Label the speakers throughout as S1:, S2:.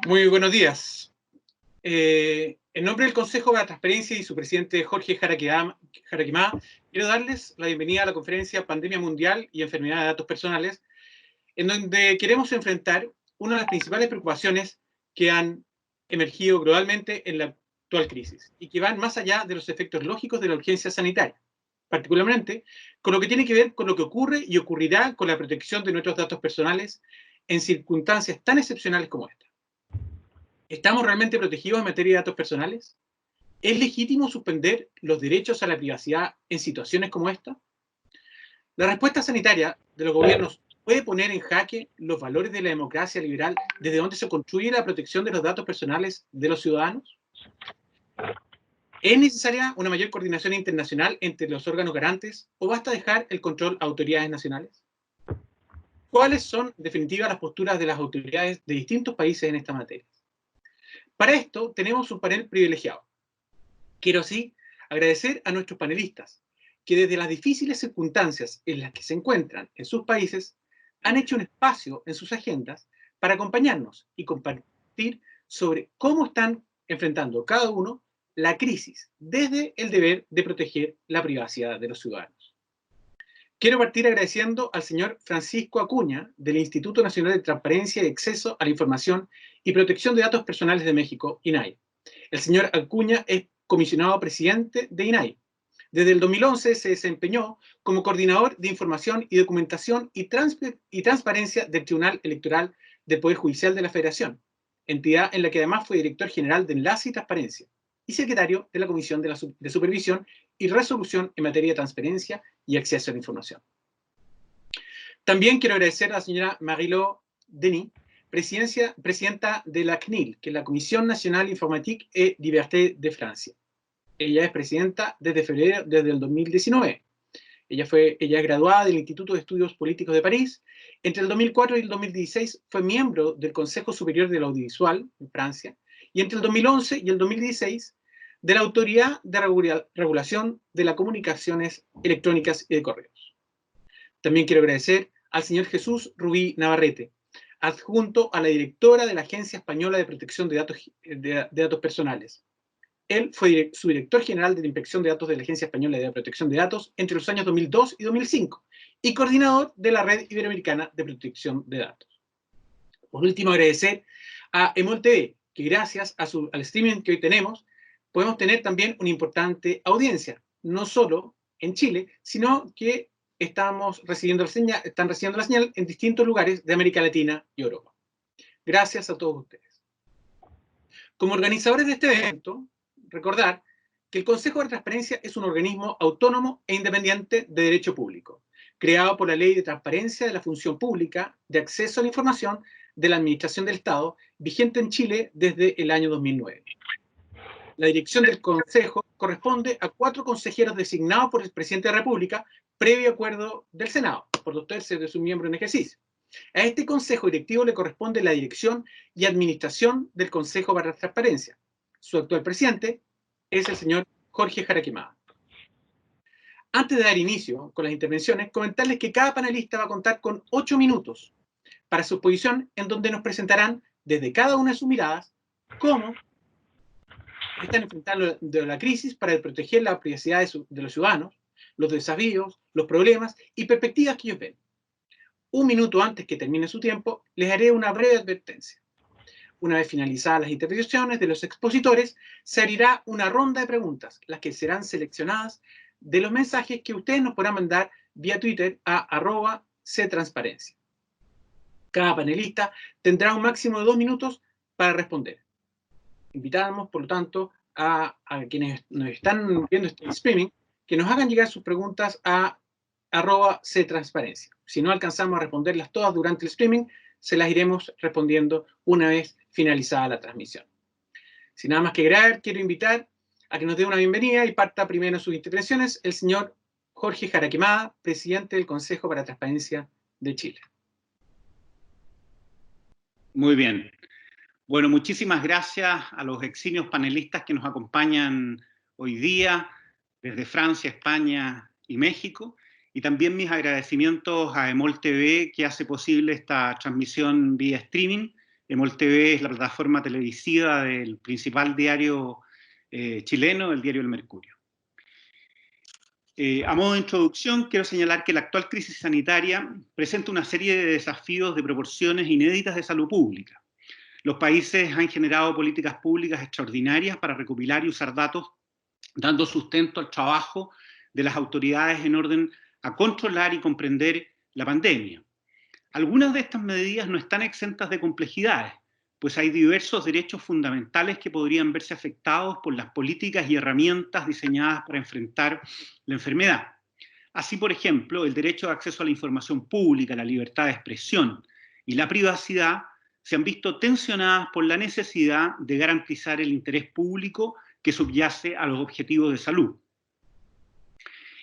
S1: Muy buenos días. En nombre del Consejo para la Transparencia y su presidente Jorge Jaraquemada, quiero darles la bienvenida a la conferencia Pandemia Mundial y Enfermedad de Datos Personales, en donde queremos enfrentar una de las principales preocupaciones que han emergido globalmente en la actual crisis y que van más allá de los efectos lógicos de la urgencia sanitaria, particularmente con lo que tiene que ver con lo que ocurre y ocurrirá con la protección de nuestros datos personales en circunstancias tan excepcionales como esta. ¿Estamos realmente protegidos en materia de datos personales? ¿Es legítimo suspender los derechos a la privacidad en situaciones como esta? La respuesta sanitaria de los gobiernos puede poner en jaque los valores de la democracia liberal desde donde se construye la protección de los datos personales de los ciudadanos. ¿Es necesaria una mayor coordinación internacional entre los órganos garantes o basta dejar el control a autoridades nacionales? ¿Cuáles son, en definitiva, las posturas de las autoridades de distintos países en esta materia? Para esto tenemos un panel privilegiado. Quiero así agradecer a nuestros panelistas, que desde las difíciles circunstancias en las que se encuentran en sus países, han hecho un espacio en sus agendas para acompañarnos y compartir sobre cómo están enfrentando cada uno la crisis desde el deber de proteger la privacidad de los ciudadanos. Quiero partir agradeciendo al señor Francisco Acuña, del Instituto Nacional de Transparencia y Acceso a la Información y Protección de Datos Personales de México, INAI. El señor Acuña es comisionado presidente de INAI. Desde el 2011 se desempeñó como coordinador de información y documentación y transparencia del Tribunal Electoral del Poder Judicial de la Federación, entidad en la que además fue director general de Enlace y Transparencia y secretario de la Comisión de Supervisión y Resolución en materia de transparencia y acceso a la información. También quiero agradecer a la señora Marie-Laure Denis, presidenta de la CNIL, que es la Comisión Nacional Informatique et Liberté de Francia. Ella es presidenta desde febrero, desde el 2019. Ella es graduada del Instituto de Estudios Políticos de París. Entre el 2004 y el 2016 fue miembro del Consejo Superior del Audiovisual en Francia. Y entre el 2011 y el 2016 de la Autoridad de Regulación de las Comunicaciones Electrónicas y de Correos. También quiero agradecer al señor Jesús Rubí Navarrete, adjunto a la directora de la Agencia Española de Protección de Datos Personales. Él fue subdirector general de la Inspección de Datos de la Agencia Española de Protección de Datos entre los años 2002 y 2005 y coordinador de la Red Iberoamericana de Protección de Datos. Por último, agradecer a EMOL TV, que gracias al streaming que hoy tenemos, podemos tener también una importante audiencia, no solo en Chile, sino que están recibiendo la señal en distintos lugares de América Latina y Europa. Gracias a todos ustedes. Como organizadores de este evento, recordar que el Consejo de Transparencia es un organismo autónomo e independiente de derecho público, creado por la Ley de Transparencia de la Función Pública de Acceso a la Información de la Administración del Estado, vigente en Chile desde el año 2009. La dirección del Consejo corresponde a 4 consejeros designados por el Presidente de la República, previo acuerdo del Senado, por 2/3 de sus miembros en ejercicio. A este Consejo Directivo le corresponde la dirección y administración del Consejo para la Transparencia. Su actual presidente es el señor Jorge Jaraquemada. Antes de dar inicio con las intervenciones, comentarles que cada panelista va a contar con 8 minutos para su exposición, en donde nos presentarán desde cada una de sus miradas cómo están enfrentando la crisis para proteger la privacidad de los ciudadanos, los desafíos, los problemas y perspectivas que ellos ven. Un minuto antes que termine su tiempo, les haré una breve advertencia. Una vez finalizadas las intervenciones de los expositores, se abrirá una ronda de preguntas, las que serán seleccionadas de los mensajes que ustedes nos podrán mandar vía Twitter a @ctransparencia. Cada panelista tendrá un máximo de 2 minutos para responder. Invitamos, por lo tanto, a quienes nos están viendo este streaming, que nos hagan llegar sus preguntas a @ctransparencia. Si no alcanzamos a responderlas todas durante el streaming, se las iremos respondiendo una vez finalizada la transmisión. Sin nada más que agregar, quiero invitar a que nos dé una bienvenida y parta primero sus intervenciones el señor Jorge Jaraquemada, presidente del Consejo para la Transparencia de Chile.
S2: Muy bien. Bueno, muchísimas gracias a los eximios panelistas que nos acompañan hoy día desde Francia, España y México. Y también mis agradecimientos a EMOL TV, que hace posible esta transmisión vía streaming, Emol TV es la plataforma televisiva del principal diario chileno, el diario El Mercurio. A modo de introducción, quiero señalar que la actual crisis sanitaria presenta una serie de desafíos de proporciones inéditas de salud pública. Los países han generado políticas públicas extraordinarias para recopilar y usar datos, dando sustento al trabajo de las autoridades en orden a controlar y comprender la pandemia. Algunas de estas medidas no están exentas de complejidades, pues hay diversos derechos fundamentales que podrían verse afectados por las políticas y herramientas diseñadas para enfrentar la enfermedad. Así, por ejemplo, el derecho de acceso a la información pública, la libertad de expresión y la privacidad se han visto tensionadas por la necesidad de garantizar el interés público que subyace a los objetivos de salud.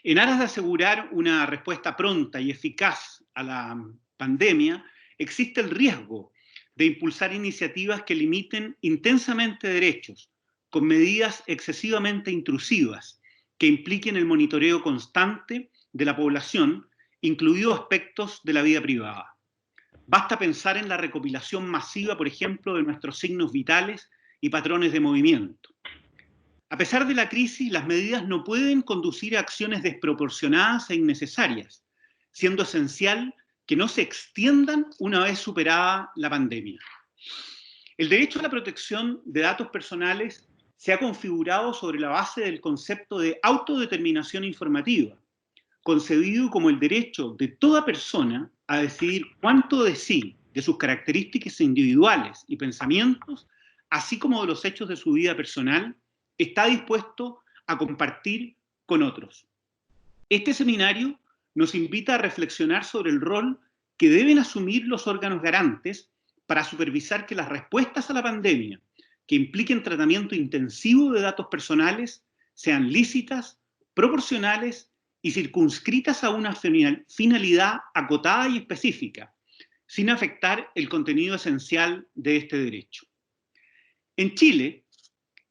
S2: En aras de asegurar una respuesta pronta y eficaz a la pandemia, existe el riesgo de impulsar iniciativas que limiten intensamente derechos, con medidas excesivamente intrusivas, que impliquen el monitoreo constante de la población, incluidos aspectos de la vida privada. Basta pensar en la recopilación masiva, por ejemplo, de nuestros signos vitales y patrones de movimiento. A pesar de la crisis, las medidas no pueden conducir a acciones desproporcionadas e innecesarias, siendo esencial que no se extiendan una vez superada la pandemia. El derecho a la protección de datos personales se ha configurado sobre la base del concepto de autodeterminación informativa, concebido como el derecho de toda persona a decidir cuánto de sí, de sus características individuales y pensamientos, así como de los hechos de su vida personal, está dispuesto a compartir con otros. Este seminario nos invita a reflexionar sobre el rol que deben asumir los órganos garantes para supervisar que las respuestas a la pandemia, que impliquen tratamiento intensivo de datos personales, sean lícitas, proporcionales y circunscritas a una finalidad acotada y específica, sin afectar el contenido esencial de este derecho. En Chile,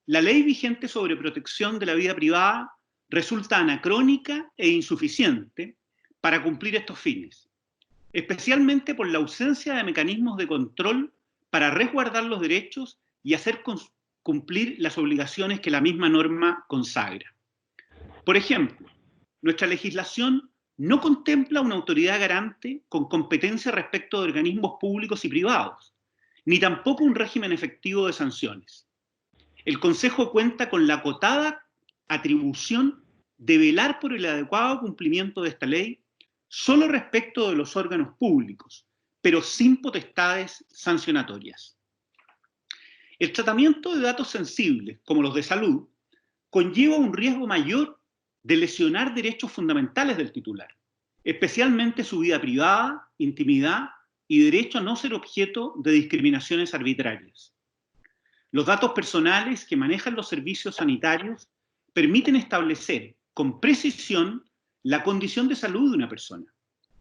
S2: la ley vigente sobre protección de la vida privada resulta anacrónica e insuficiente para cumplir estos fines, especialmente por la ausencia de mecanismos de control para resguardar los derechos y hacer cumplir las obligaciones que la misma norma consagra. Por ejemplo, nuestra legislación no contempla una autoridad garante con competencia respecto de organismos públicos y privados, ni tampoco un régimen efectivo de sanciones. El Consejo cuenta con la acotada atribución de velar por el adecuado cumplimiento de esta ley solo respecto de los órganos públicos, pero sin potestades sancionatorias. El tratamiento de datos sensibles, como los de salud, conlleva un riesgo mayor de lesionar derechos fundamentales del titular, especialmente su vida privada, intimidad y derecho a no ser objeto de discriminaciones arbitrarias. Los datos personales que manejan los servicios sanitarios permiten establecer con precisión la condición de salud de una persona.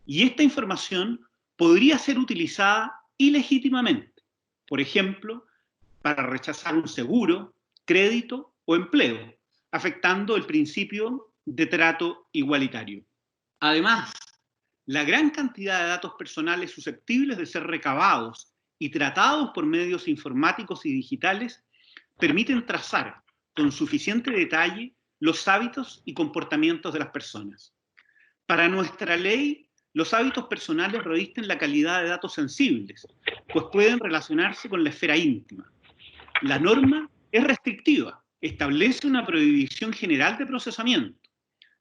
S2: Y esta información podría ser utilizada ilegítimamente, por ejemplo, para rechazar un seguro, crédito o empleo, afectando el principio de trato igualitario. Además, la gran cantidad de datos personales susceptibles de ser recabados y tratados por medios informáticos y digitales permiten trazar con suficiente detalle los hábitos y comportamientos de las personas. Para nuestra ley, los hábitos personales revisten la calidad de datos sensibles, pues pueden relacionarse con la esfera íntima. La norma es restrictiva, establece una prohibición general de procesamiento,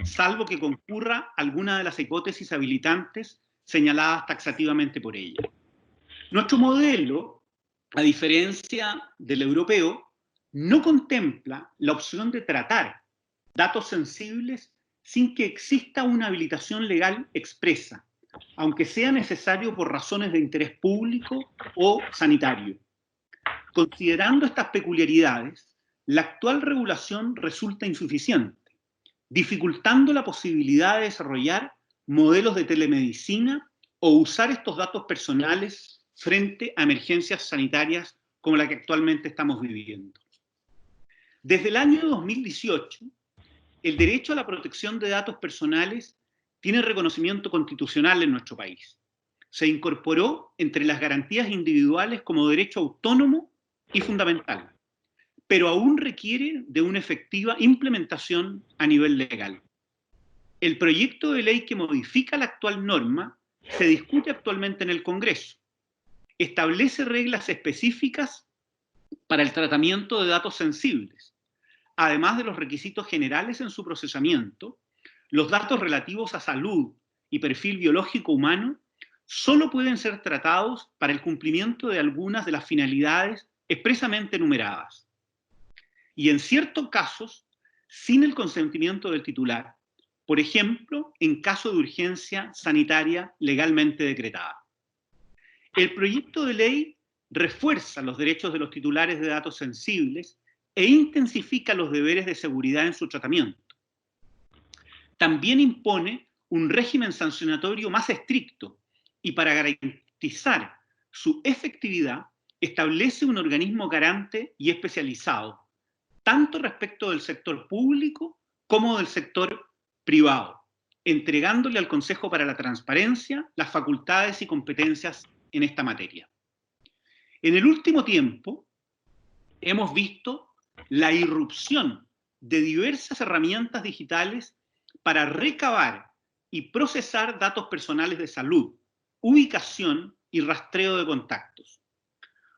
S2: salvo que concurra alguna de las hipótesis habilitantes señaladas taxativamente por ella. Nuestro modelo, a diferencia del europeo, no contempla la opción de tratar datos sensibles sin que exista una habilitación legal expresa, aunque sea necesario por razones de interés público o sanitario. Considerando estas peculiaridades, la actual regulación resulta insuficiente, dificultando la posibilidad de desarrollar modelos de telemedicina o usar estos datos personales frente a emergencias sanitarias como la que actualmente estamos viviendo. Desde el año 2018, el derecho a la protección de datos personales tiene reconocimiento constitucional en nuestro país. se incorporó entre las garantías individuales como derecho autónomo y fundamental, pero aún requiere de una efectiva implementación a nivel legal. El proyecto de ley que modifica la actual norma se discute actualmente en el Congreso. Establece reglas específicas para el tratamiento de datos sensibles. Además de los requisitos generales en su procesamiento, los datos relativos a salud y perfil biológico humano solo pueden ser tratados para el cumplimiento de algunas de las finalidades expresamente enumeradas. Y en ciertos casos, sin el consentimiento del titular, por ejemplo, en caso de urgencia sanitaria legalmente decretada. El proyecto de ley refuerza los derechos de los titulares de datos sensibles e intensifica los deberes de seguridad en su tratamiento. También impone un régimen sancionatorio más estricto y para garantizar su efectividad establece un organismo garante y especializado, tanto respecto del sector público como del sector privado, entregándole al Consejo para la Transparencia las facultades y competencias en esta materia. En el último tiempo hemos visto la irrupción de diversas herramientas digitales para recabar y procesar datos personales de salud, ubicación y rastreo de contactos.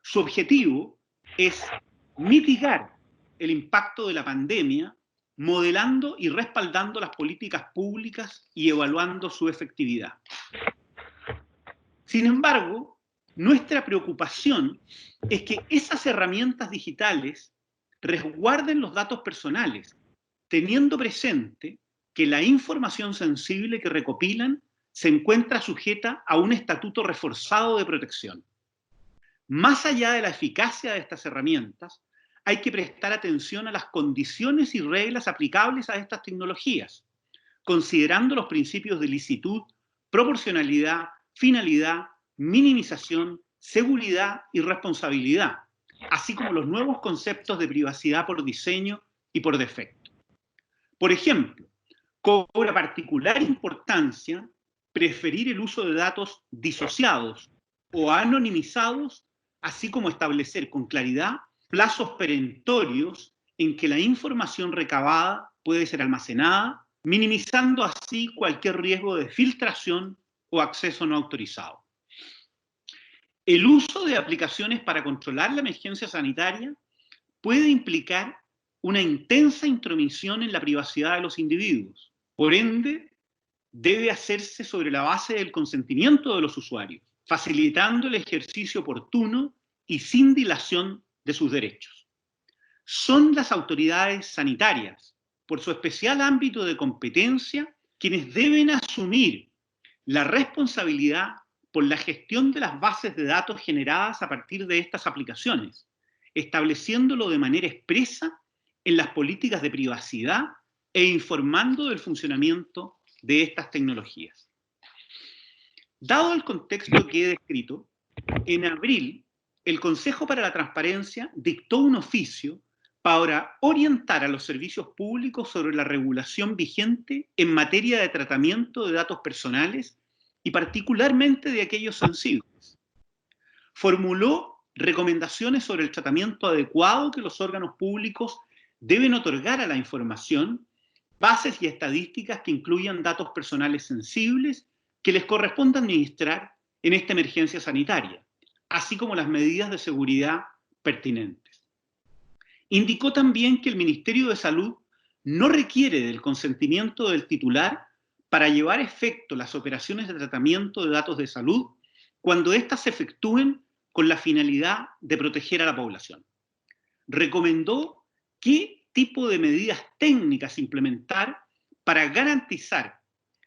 S2: Su objetivo es mitigar el impacto de la pandemia, modelando y respaldando las políticas públicas y evaluando su efectividad. Sin embargo, nuestra preocupación es que esas herramientas digitales resguarden los datos personales, teniendo presente que la información sensible que recopilan se encuentra sujeta a un estatuto reforzado de protección. Más allá de la eficacia de estas herramientas, hay que prestar atención a las condiciones y reglas aplicables a estas tecnologías, considerando los principios de licitud, proporcionalidad, finalidad, minimización, seguridad y responsabilidad, así como los nuevos conceptos de privacidad por diseño y por defecto. Por ejemplo, cobra particular importancia preferir el uso de datos disociados o anonimizados, así como establecer con claridad plazos perentorios en que la información recabada puede ser almacenada, minimizando así cualquier riesgo de filtración o acceso no autorizado. El uso de aplicaciones para controlar la emergencia sanitaria puede implicar una intensa intromisión en la privacidad de los individuos. Por ende, debe hacerse sobre la base del consentimiento de los usuarios, facilitando el ejercicio oportuno y sin dilación de sus derechos. Son las autoridades sanitarias, por su especial ámbito de competencia, quienes deben asumir la responsabilidad por la gestión de las bases de datos generadas a partir de estas aplicaciones, estableciéndolo de manera expresa en las políticas de privacidad e informando del funcionamiento de estas tecnologías. Dado el contexto que he descrito, en abril, el Consejo para la Transparencia dictó un oficio para orientar a los servicios públicos sobre la regulación vigente en materia de tratamiento de datos personales y particularmente de aquellos sensibles. Formuló recomendaciones sobre el tratamiento adecuado que los órganos públicos deben otorgar a la información, bases y estadísticas que incluyan datos personales sensibles que les corresponda administrar en esta emergencia sanitaria, así como las medidas de seguridad pertinentes. Indicó también que el Ministerio de Salud no requiere del consentimiento del titular para llevar a efecto las operaciones de tratamiento de datos de salud cuando éstas se efectúen con la finalidad de proteger a la población. Recomendó qué tipo de medidas técnicas implementar para garantizar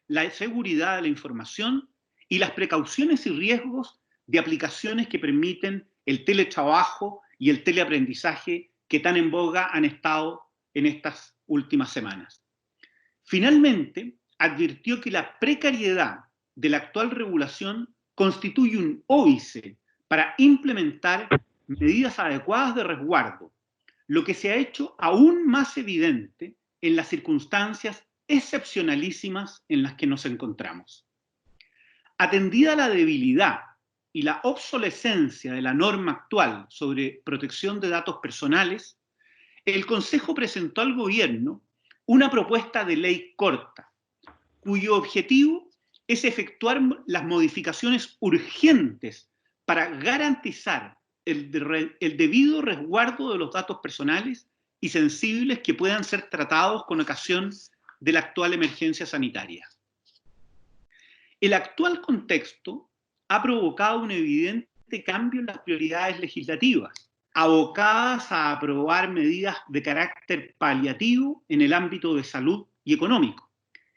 S2: la seguridad de la información y las precauciones y riesgos de aplicaciones que permiten el teletrabajo y el teleaprendizaje que tan en boga han estado en estas últimas semanas. Finalmente, advirtió que la precariedad de la actual regulación constituye un óbice para implementar medidas adecuadas de resguardo, lo que se ha hecho aún más evidente en las circunstancias excepcionalísimas en las que nos encontramos. Atendida la debilidad y la obsolescencia de la norma actual sobre protección de datos personales, el Consejo presentó al Gobierno una propuesta de ley corta, cuyo objetivo es efectuar las modificaciones urgentes para garantizar el debido resguardo de los datos personales y sensibles que puedan ser tratados con ocasión de la actual emergencia sanitaria. El actual contexto ha provocado un evidente cambio en las prioridades legislativas, abocadas a aprobar medidas de carácter paliativo en el ámbito de salud y económico,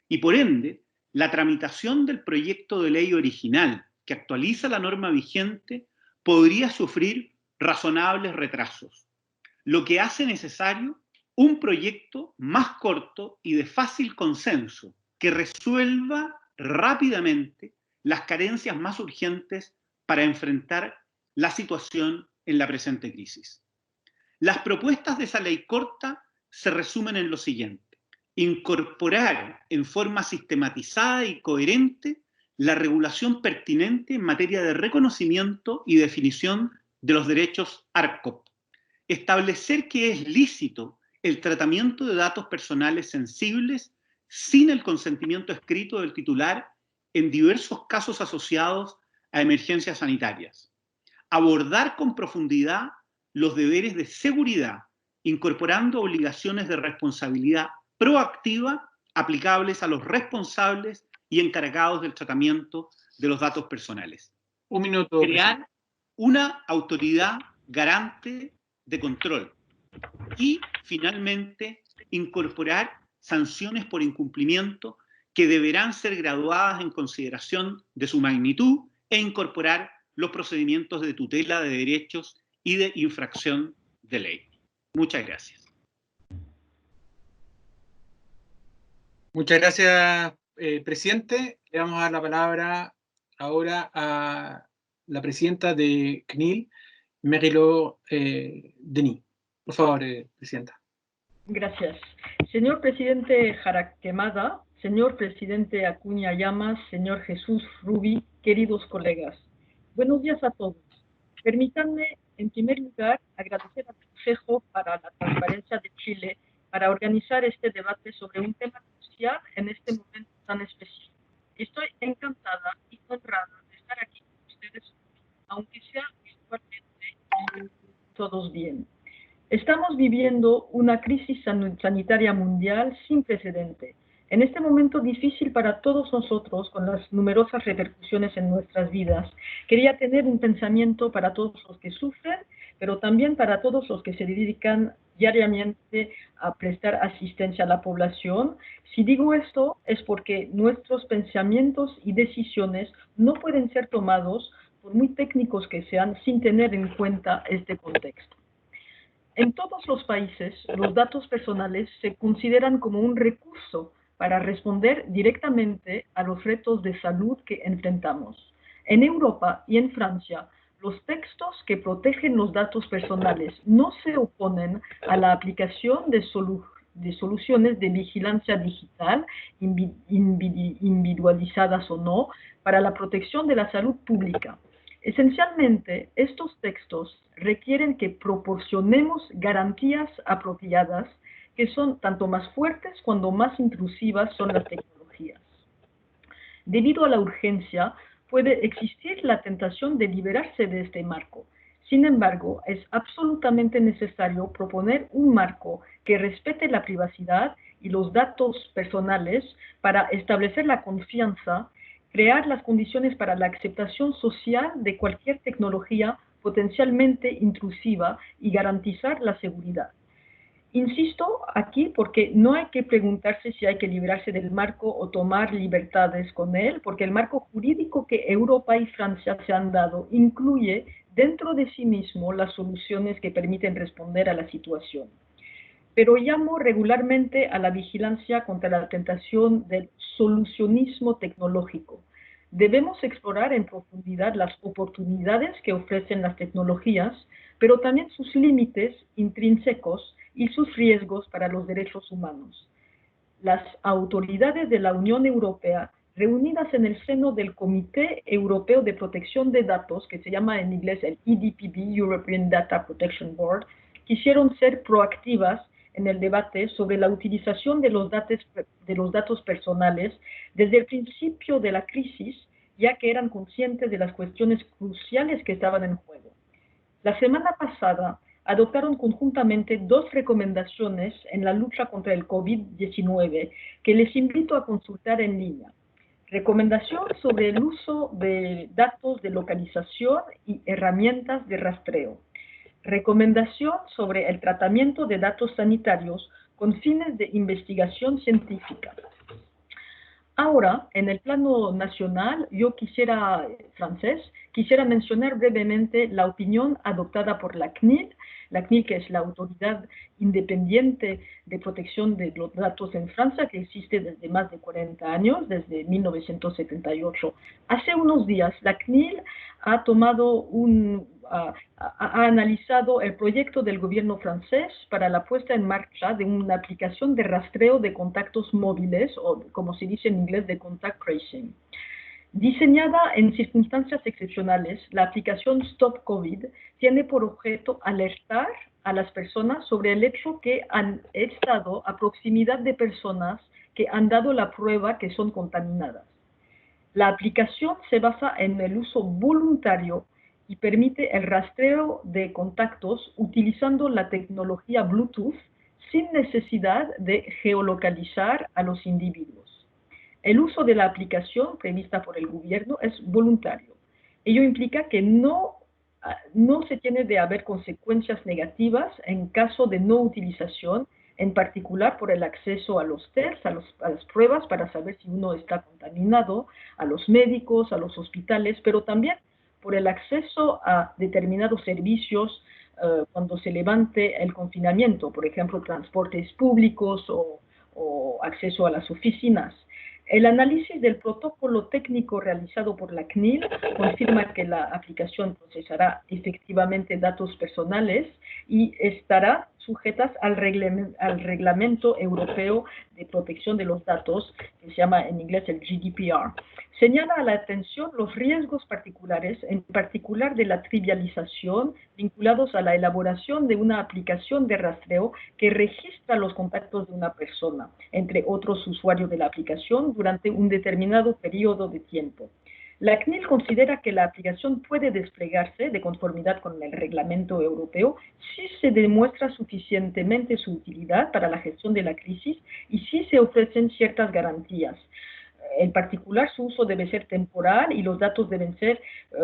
S2: y por ende, la tramitación del proyecto de ley original que actualiza la norma vigente podría sufrir razonables retrasos, lo que hace necesario un proyecto más corto y de fácil consenso que resuelva rápidamente las carencias más urgentes para enfrentar la situación en la presente crisis. Las propuestas de esa ley corta se resumen en lo siguiente: incorporar en forma sistematizada y coherente la regulación pertinente en materia de reconocimiento y definición de los derechos ARCOP, establecer que es lícito el tratamiento de datos personales sensibles sin el consentimiento escrito del titular en diversos casos asociados a emergencias sanitarias, abordar con profundidad los deberes de seguridad, incorporando obligaciones de responsabilidad proactiva aplicables a los responsables y encargados del tratamiento de los datos personales.
S1: Un minuto.
S2: Crear una autoridad garante de control y, finalmente, incorporar sanciones por incumplimiento que deberán ser graduadas en consideración de su magnitud e incorporar los procedimientos de tutela de derechos y de infracción de ley. Muchas gracias.
S1: Muchas gracias, presidente. Le vamos a dar la palabra ahora a la presidenta de CNIL, Marie-Laure Denis. Por favor, presidenta.
S3: Gracias. Señor presidente Jaraquemada, señor presidente Acuña Llamas, señor Jesús Rubi, queridos colegas, buenos días a todos. Permítanme, en primer lugar, agradecer al Consejo para la Transparencia de Chile para organizar este debate sobre un tema crucial en este momento tan específico. Estoy encantada y honrada de estar aquí con ustedes, aunque sea virtualmente, todos bien. Estamos viviendo una crisis sanitaria mundial sin precedente. En este momento difícil para todos nosotros, con las numerosas repercusiones en nuestras vidas, quería tener un pensamiento para todos los que sufren, pero también para todos los que se dedican diariamente a prestar asistencia a la población. Si digo esto es porque nuestros pensamientos y decisiones no pueden ser tomados, por muy técnicos que sean, sin tener en cuenta este contexto. En todos los países, los datos personales se consideran como un recurso para responder directamente a los retos de salud que enfrentamos. En Europa y en Francia, los textos que protegen los datos personales no se oponen a la aplicación de soluciones de vigilancia digital, individualizadas o no, para la protección de la salud pública. Esencialmente, estos textos requieren que proporcionemos garantías apropiadas que son tanto más fuertes cuanto más intrusivas son las tecnologías. Debido a la urgencia, puede existir la tentación de liberarse de este marco. Sin embargo, es absolutamente necesario proponer un marco que respete la privacidad y los datos personales para establecer la confianza, crear las condiciones para la aceptación social de cualquier tecnología potencialmente intrusiva y garantizar la seguridad. Insisto aquí porque no hay que preguntarse si hay que librarse del marco o tomar libertades con él, porque el marco jurídico que Europa y Francia se han dado incluye dentro de sí mismo las soluciones que permiten responder a la situación. Pero llamo regularmente a la vigilancia contra la tentación del solucionismo tecnológico. Debemos explorar en profundidad las oportunidades que ofrecen las tecnologías, pero también sus límites intrínsecos y sus riesgos para los derechos humanos. Las autoridades de la Unión Europea reunidas en el seno del Comité Europeo de Protección de Datos, que se llama en inglés el EDPB, European Data Protection Board, quisieron ser proactivas en el debate sobre la utilización de los datos personales desde el principio de la crisis, ya que eran conscientes de las cuestiones cruciales que estaban en juego. La semana pasada adoptaron conjuntamente 2 recomendaciones en la lucha contra el COVID-19 que les invito a consultar en línea. Recomendación sobre el uso de datos de localización y herramientas de rastreo. Recomendación sobre el tratamiento de datos sanitarios con fines de investigación científica. Ahora, en el plano nacional, quisiera mencionar brevemente la opinión adoptada por la CNIL, que es la Autoridad Independiente de Protección de los Datos en Francia, que existe desde más de 40 años, desde 1978. Hace unos días, la CNIL ha analizado el proyecto del gobierno francés para la puesta en marcha de una aplicación de rastreo de contactos móviles, o como se dice en inglés, de contact tracing. Diseñada en circunstancias excepcionales, la aplicación Stop COVID tiene por objeto alertar a las personas sobre el hecho que han estado a proximidad de personas que han dado la prueba que son contaminadas. La aplicación se basa en el uso voluntario y permite el rastreo de contactos utilizando la tecnología Bluetooth sin necesidad de geolocalizar a los individuos. El uso de la aplicación prevista por el gobierno es voluntario. Ello implica que no se tiene de haber consecuencias negativas en caso de no utilización, en particular por el acceso a los tests, a las pruebas para saber si uno está contaminado, a los médicos, a los hospitales, pero también por el acceso a determinados servicios cuando se levante el confinamiento, por ejemplo, transportes públicos o acceso a las oficinas. El análisis del protocolo técnico realizado por la CNIL confirma que la aplicación procesará efectivamente datos personales y estará sujetas al Reglamento Europeo de Protección de los Datos, que se llama en inglés el GDPR. Señala a la atención los riesgos particulares, en particular de la trivialización, vinculados a la elaboración de una aplicación de rastreo que registra los contactos de una persona, entre otros usuarios de la aplicación, durante un determinado periodo de tiempo. La CNIL considera que la aplicación puede desplegarse de conformidad con el reglamento europeo si se demuestra suficientemente su utilidad para la gestión de la crisis y si se ofrecen ciertas garantías. En particular, su uso debe ser temporal y los datos deben ser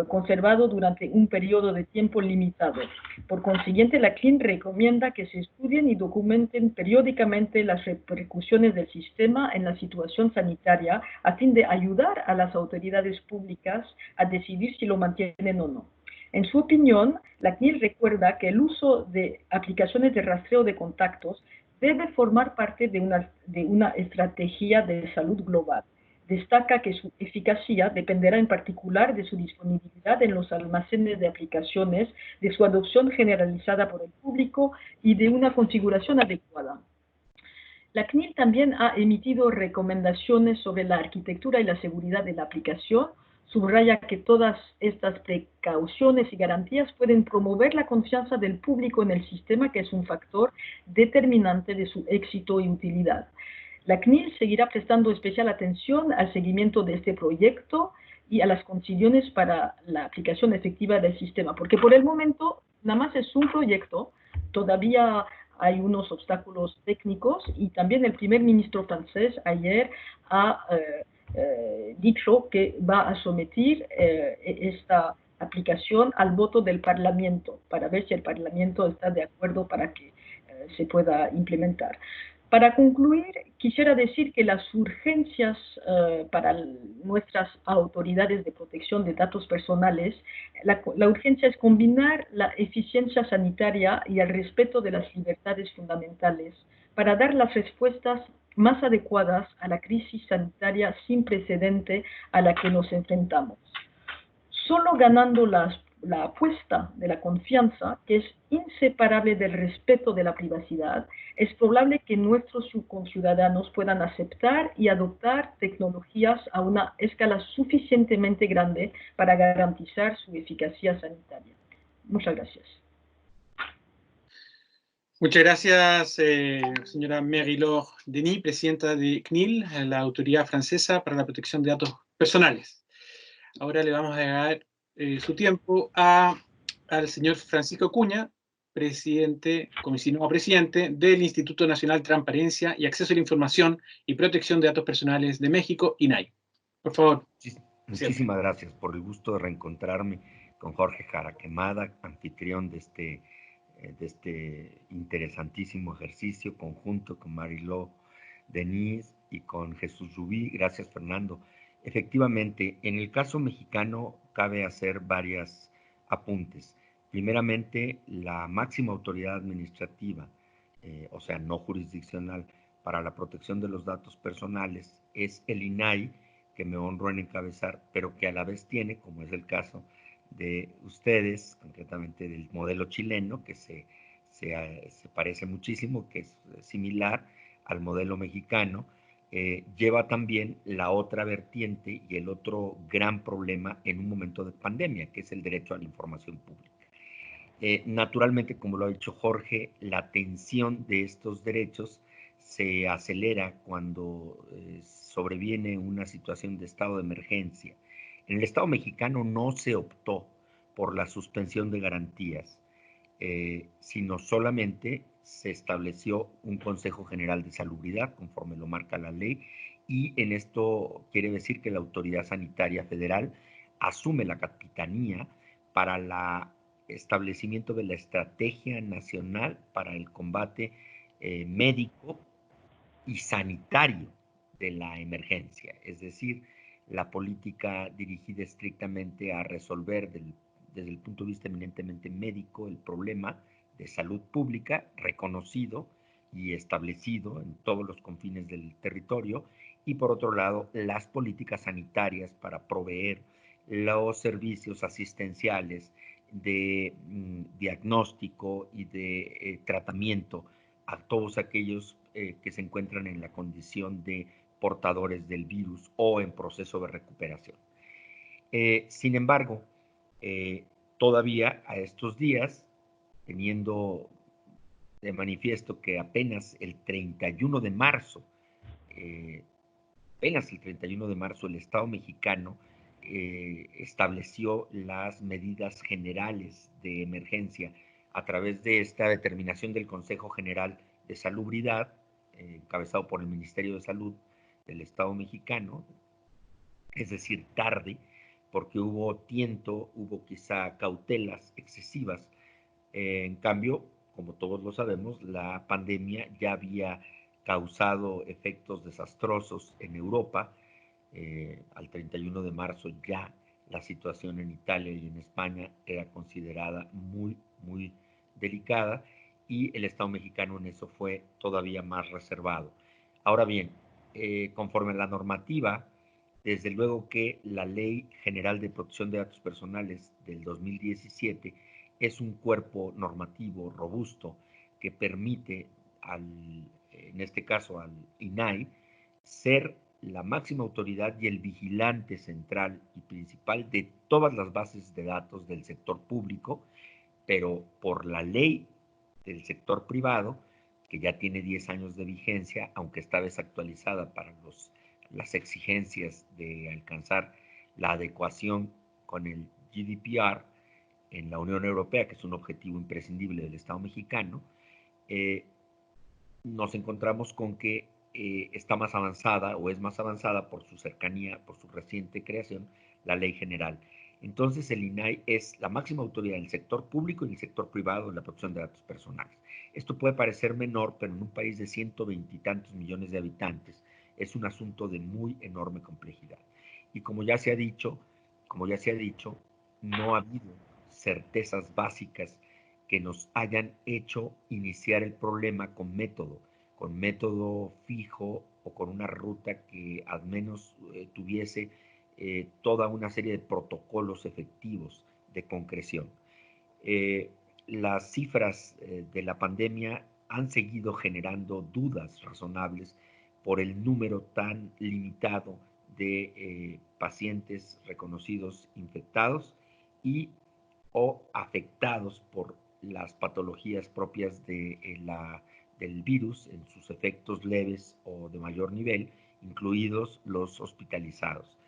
S3: conservados durante un periodo de tiempo limitado. Por consiguiente, la CNIL recomienda que se estudien y documenten periódicamente las repercusiones del sistema en la situación sanitaria a fin de ayudar a las autoridades públicas a decidir si lo mantienen o no. En su opinión, la CNIL recuerda que el uso de aplicaciones de rastreo de contactos debe formar parte de una estrategia de salud global. Destaca que su eficacia dependerá en particular de su disponibilidad en los almacenes de aplicaciones, de su adopción generalizada por el público y de una configuración adecuada. La CNIL también ha emitido recomendaciones sobre la arquitectura y la seguridad de la aplicación. Subraya que todas estas precauciones y garantías pueden promover la confianza del público en el sistema, que es un factor determinante de su éxito y utilidad. La CNIL seguirá prestando especial atención al seguimiento de este proyecto y a las condiciones para la aplicación efectiva del sistema, porque por el momento nada más es un proyecto, todavía hay unos obstáculos técnicos y también el primer ministro francés ayer ha dicho que va a someter esta aplicación al voto del Parlamento para ver si el Parlamento está de acuerdo para que se pueda implementar. Para concluir, quisiera decir que las urgencias para nuestras autoridades de protección de datos personales, la urgencia es combinar la eficiencia sanitaria y el respeto de las libertades fundamentales para dar las respuestas más adecuadas a la crisis sanitaria sin precedente a la que nos enfrentamos. Solo ganando las la apuesta de la confianza, que es inseparable del respeto de la privacidad, es probable que nuestros conciudadanos puedan aceptar y adoptar tecnologías a una escala suficientemente grande para garantizar su eficacia sanitaria. Muchas gracias.
S1: Muchas gracias, señora Marie-Laure Denis, presidenta de CNIL, la Autoridad Francesa para la Protección de Datos Personales. Ahora le vamos a dar su tiempo al señor Francisco Acuña, comisionado presidente del Instituto Nacional de Transparencia y Acceso a la Información y Protección de Datos Personales de México, INAI. Por favor.
S4: Muchísimas gracias por el gusto de reencontrarme con Jorge Jaraquemada, anfitrión de este interesantísimo ejercicio conjunto con Marie-Laure Denis y con Jesús Rubí. Gracias, Fernando. Efectivamente, en el caso mexicano cabe hacer varios apuntes. Primeramente, la máxima autoridad administrativa, o sea, no jurisdiccional, para la protección de los datos personales es el INAI, que me honro en encabezar, pero que a la vez tiene, como es el caso de ustedes, concretamente del modelo chileno, que se parece muchísimo, que es similar al modelo mexicano, lleva también la otra vertiente y el otro gran problema en un momento de pandemia, que es el derecho a la información pública. Naturalmente, como lo ha dicho Jorge, la atención de estos derechos se acelera cuando sobreviene una situación de estado de emergencia. En el Estado mexicano no se optó por la suspensión de garantías, sino solamente se estableció un Consejo General de Salubridad, conforme lo marca la ley, y en esto quiere decir que la Autoridad Sanitaria Federal asume la capitanía para el establecimiento de la Estrategia Nacional para el Combate Médico y Sanitario de la emergencia, es decir, la política dirigida estrictamente a resolver desde el punto de vista eminentemente médico el problema de salud pública reconocido y establecido en todos los confines del territorio, y por otro lado las políticas sanitarias para proveer los servicios asistenciales de diagnóstico y de tratamiento a todos aquellos que se encuentran en la condición de portadores del virus o en proceso de recuperación. Sin embargo, todavía a estos días, teniendo de manifiesto que apenas el 31 de marzo, el Estado mexicano estableció las medidas generales de emergencia a través de esta determinación del Consejo General de Salubridad, encabezado por el Ministerio de Salud del Estado mexicano, es decir, tarde, porque hubo tiento, hubo quizá cautelas excesivas. En cambio, como todos lo sabemos, la pandemia ya había causado efectos desastrosos en Europa. Al 31 de marzo ya la situación en Italia y en España era considerada muy, muy delicada, y el Estado mexicano en eso fue todavía más reservado. Ahora bien, conforme a la normativa, desde luego que la Ley General de Protección de Datos Personales del 2017 es un cuerpo normativo robusto que permite, en este caso al INAI, ser la máxima autoridad y el vigilante central y principal de todas las bases de datos del sector público, pero por la ley del sector privado, que ya tiene 10 años de vigencia, aunque está desactualizada para las exigencias de alcanzar la adecuación con el GDPR en la Unión Europea, que es un objetivo imprescindible del Estado mexicano, nos encontramos con que está más avanzada o es más avanzada por su cercanía, por su reciente creación, la ley general. Entonces el INAI es la máxima autoridad en el sector público y en el sector privado en la protección de datos personales. Esto puede parecer menor, pero en un país de 120 y tantos millones de habitantes es un asunto de muy enorme complejidad. Y como ya se ha dicho, no ha habido certezas básicas que nos hayan hecho iniciar el problema con método fijo o con una ruta que al menos tuviese toda una serie de protocolos efectivos de concreción. Las cifras de la pandemia han seguido generando dudas razonables por el número tan limitado de pacientes reconocidos infectados y o afectados por las patologías propias del virus en sus efectos leves o de mayor nivel, incluidos los hospitalizados.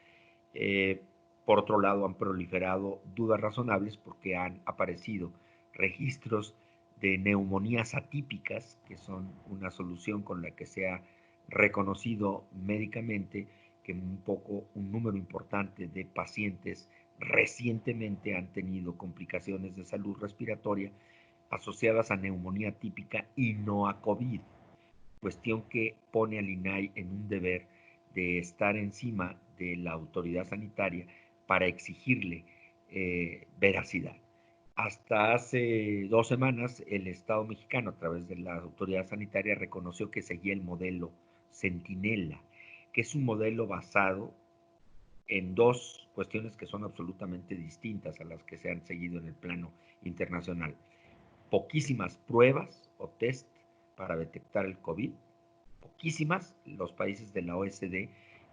S4: Por otro lado, han proliferado dudas razonables porque han aparecido registros de neumonías atípicas, que son una solución con la que se ha reconocido médicamente que un número importante de pacientes recientemente han tenido complicaciones de salud respiratoria asociadas a neumonía típica y no a COVID, cuestión que pone al INAI en un deber de estar encima de la autoridad sanitaria para exigirle veracidad. Hasta hace 2 semanas, el Estado mexicano, a través de la autoridad sanitaria, reconoció que seguía el modelo Centinela, que es un modelo basado en 2 cuestiones que son absolutamente distintas a las que se han seguido en el plano internacional. Poquísimas pruebas o test para detectar el COVID, poquísimas. Los países de la OECD,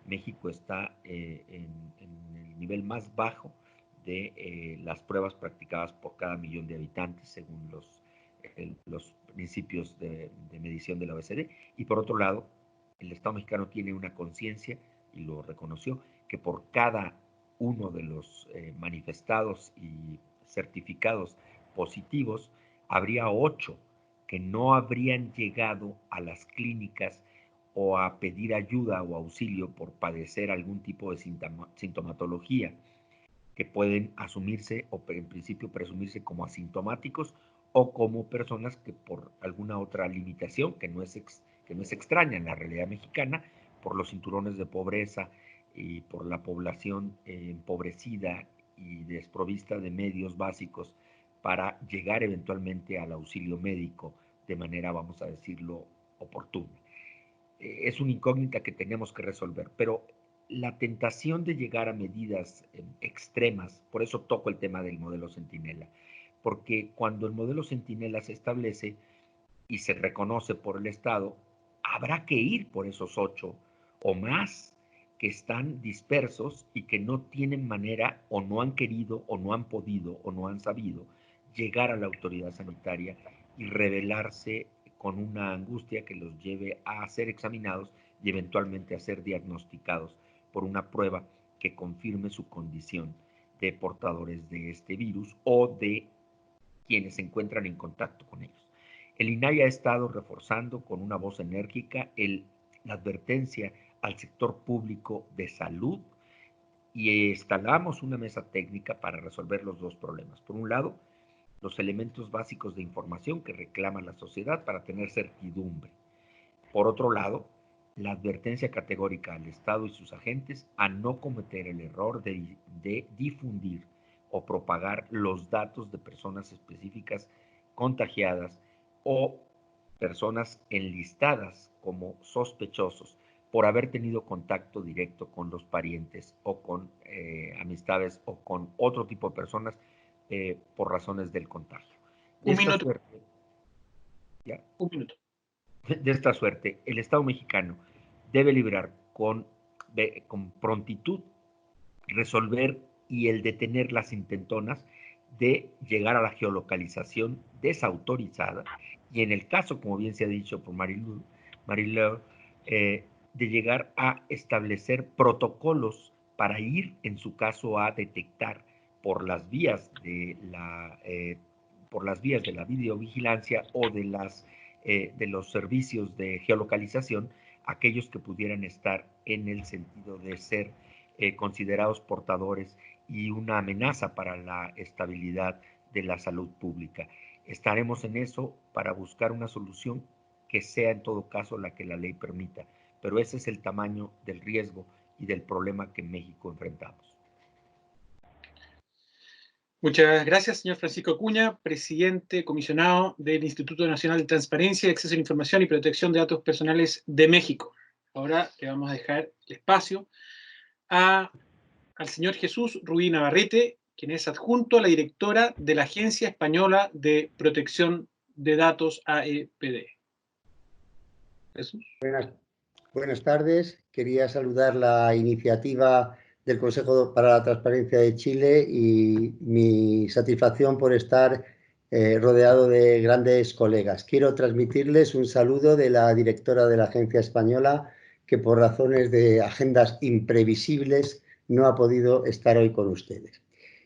S4: México está en el nivel más bajo de las pruebas practicadas por cada millón de habitantes, según los principios de medición de la OECD. Y por otro lado, el Estado mexicano tiene una conciencia, y lo reconoció, que por cada uno de los manifestados y certificados positivos, habría 8 que no habrían llegado a las clínicas o a pedir ayuda o auxilio por padecer algún tipo de sintomatología, que pueden asumirse o en principio presumirse como asintomáticos o como personas que por alguna otra limitación que no es extraña en la realidad mexicana, por los cinturones de pobreza y por la población empobrecida y desprovista de medios básicos para llegar eventualmente al auxilio médico de manera, vamos a decirlo, oportuna. Es una incógnita que tenemos que resolver, pero la tentación de llegar a medidas extremas, por eso toco el tema del modelo Centinela, porque cuando el modelo Centinela se establece y se reconoce por el Estado, habrá que ir por esos 8 o más que están dispersos y que no tienen manera o no han querido o no han podido o no han sabido llegar a la autoridad sanitaria y revelarse con una angustia que los lleve a ser examinados y eventualmente a ser diagnosticados por una prueba que confirme su condición de portadores de este virus o de quienes se encuentran en contacto con ellos. El INAI ha estado reforzando con una voz enérgica la advertencia al sector público de salud y instalamos una mesa técnica para resolver los 2 problemas. Por un lado, los elementos básicos de información que reclama la sociedad para tener certidumbre. Por otro lado, la advertencia categórica al Estado y sus agentes a no cometer el error de difundir o propagar los datos de personas específicas contagiadas o personas enlistadas como sospechosos por haber tenido contacto directo con los parientes o con amistades o con otro tipo de personas por razones del contagio.
S1: Un minuto.
S4: De esta suerte, el Estado mexicano debe librar con prontitud, resolver y el detener las intentonas de llegar a la geolocalización desautorizada y en el caso, como bien se ha dicho por Marilou, de llegar a establecer protocolos para ir, en su caso, a detectar por las vías de la videovigilancia o de los servicios de geolocalización, aquellos que pudieran estar en el sentido de ser considerados portadores y una amenaza para la estabilidad de la salud pública. Estaremos en eso para buscar una solución que sea en todo caso la que la ley permita, pero ese es el tamaño del riesgo y del problema que en México enfrentamos.
S1: Muchas gracias, señor Francisco Acuña, presidente comisionado del Instituto Nacional de Transparencia, Acceso a la Información y Protección de Datos Personales de México. Ahora le vamos a dejar el espacio al señor Jesús Rubí Navarrete, quien es adjunto a la directora de la Agencia Española de Protección de Datos, AEPD. Jesús.
S5: Buenas tardes. Quería saludar la iniciativa del Consejo para la Transparencia de Chile y mi satisfacción por estar rodeado de grandes colegas. Quiero transmitirles un saludo de la directora de la Agencia Española, que por razones de agendas imprevisibles no ha podido estar hoy con ustedes.